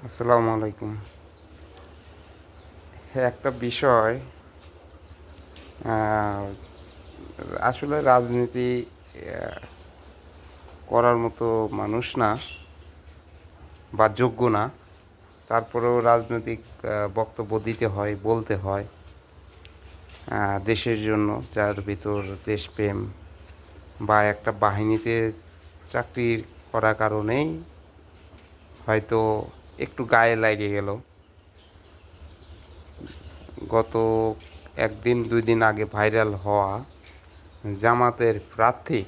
আসসালামু আলাইকুম। হ্যাঁ, একটা বিষয় আহ, আসলে রাজনীতি করার মতো মানুষ না বা যোগ্য না। তারপরেও রাজনৈতিক বক্তব্য দিতে হয়, বলতে হয় দেশের জন্য, যার ভিতর দেশপ্রেম বা একটা বাহিনীতে চাকরি করার কারণেই হয়তো একটু গায়ে লাগে গেল। গত একদিন দুই দিন আগে ভাইরাল হওয়া জামাতের প্রার্থী,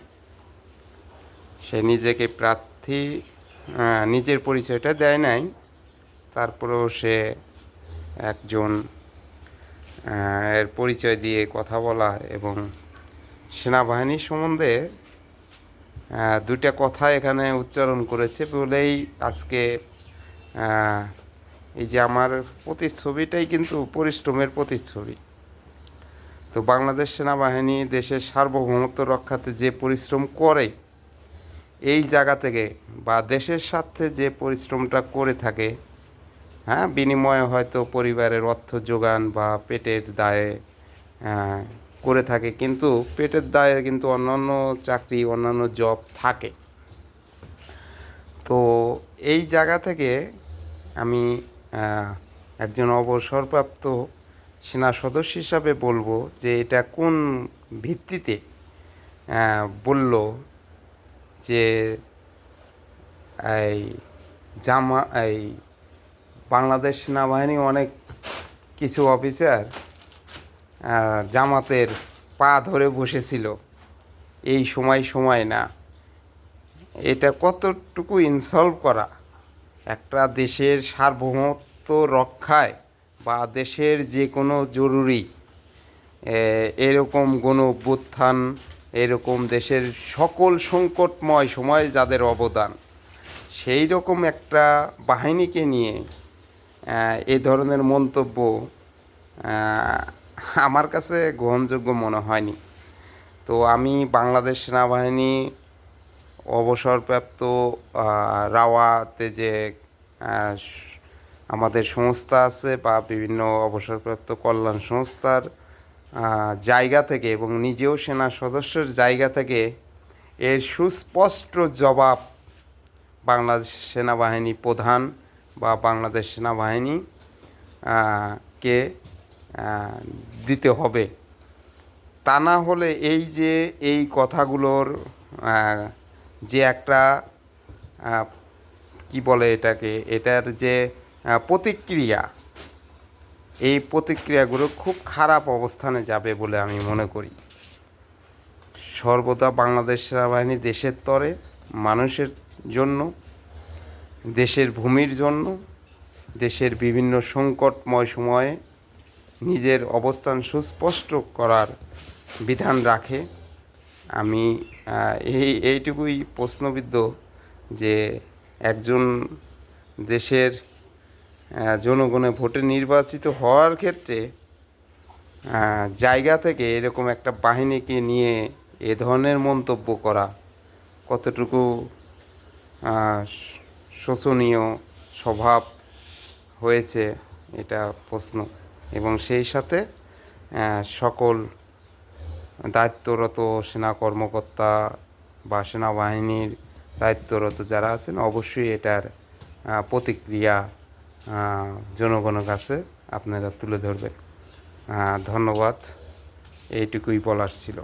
সে নিজেকে প্রার্থী নিজের পরিচয়টা দেয় নাই, তারপরেও সে একজন এর পরিচয় দিয়ে কথা বলা এবং সেনাবাহিনী সম্বন্ধে দুইটা কথা এখানে উচ্চারণ করেছে বলেই আজকে আহ, এই যে আমার প্রতিচ্ছবিটাই কিন্তু পরিশ্রমের প্রতিচ্ছবি। তো বাংলাদেশ সেনাবাহিনী দেশের সার্বভৌমত্ব রক্ষাতে যে পরিশ্রম করে, এই জায়গা থেকে বা দেশের স্বার্থে যে পরিশ্রমটা করে থাকে, হ্যাঁ, বিনিময়ে হয়তো পরিবারের অর্থ যোগান বা পেটের দায়ে আহ, করে থাকে, কিন্তু পেটের দায়ে কিন্তু অন্যান্য চাকরি, অন্যান্য জব থাকে। তো এই জায়গা থেকে আমি আহ, একজন অবসরপ্রাপ্ত সেনা সদস্য হিসাবে বলবো যে এটা কোন ভিত্তিতে বলল যে এই এই বাংলাদেশ সেনাবাহিনী অনেক কিছু অফিসার জামাতের পা ধরে বসেছিল, এই সময় না। এটা কতটুকু ইনসলভ করা একটা দেশের সার্বভৌমত্ব রক্ষায় বা দেশের যে কোনো জরুরি এরকম গণ অভ্যুত্থান, এরকম দেশের সকল সংকটময় সময়ে যাদের অবদান, সেই রকম একটা বাহিনীকে নিয়ে এই ধরনের মন্তব্য আহ, আমার কাছে গ্রহণযোগ্য মনে হয়নি। তো আমি বাংলাদেশ সেনাবাহিনী অবসরপ্রাপ্ত রাওয়াতে যে আহ, আমাদের সংস্থা আছে বা বিভিন্ন অবসরপ্রাপ্ত কল্যাণ সংস্থার জায়গা থেকে এবং নিজেও সেনা সদস্যের জায়গা থেকে এর সুস্পষ্ট জবাব বাংলাদেশ সেনাবাহিনী প্রধান বা বাংলাদেশ সেনাবাহিনী কে দিতে হবে। তা না হলে এই যে এই কথাগুলোর যে একটা কি বলে এটাকে, এটার যে প্রতিক্রিয়া, এই প্রতিক্রিয়াগুলো খুব খারাপ অবস্থানে যাবে বলে আমি মনে করি। সর্বদা বাংলাদেশ সেনাবাহিনী দেশের তরে, মানুষের জন্য, দেশের ভূমির জন্য, দেশের বিভিন্ন সংকটময় সময়ে নিজের অবস্থান সুস্পষ্ট করার বিধান রাখে। আমি এইটুকুই প্রশ্নবিদ্ধ যে একজন দেশের জনগণের ভোটে নির্বাচিত হওয়ার ক্ষেত্রে জায়গা থেকে এরকম একটা বাহিনীকে নিয়ে এ ধরনের মন্তব্য করা কতটুকু শোচনীয় স্বভাব হয়েছে, এটা প্রশ্ন। এবং সেই সাথে সকল দায়িত্বরত সেনা কর্মকর্তা বা সেনাবাহিনীর দায়িত্বরত যারা আছেন অবশ্যই এটার প্রতিক্রিয়া জনগণের কাছে আপনারা তুলে ধরবেন। ধন্যবাদ, এইটুকুই বলার ছিল।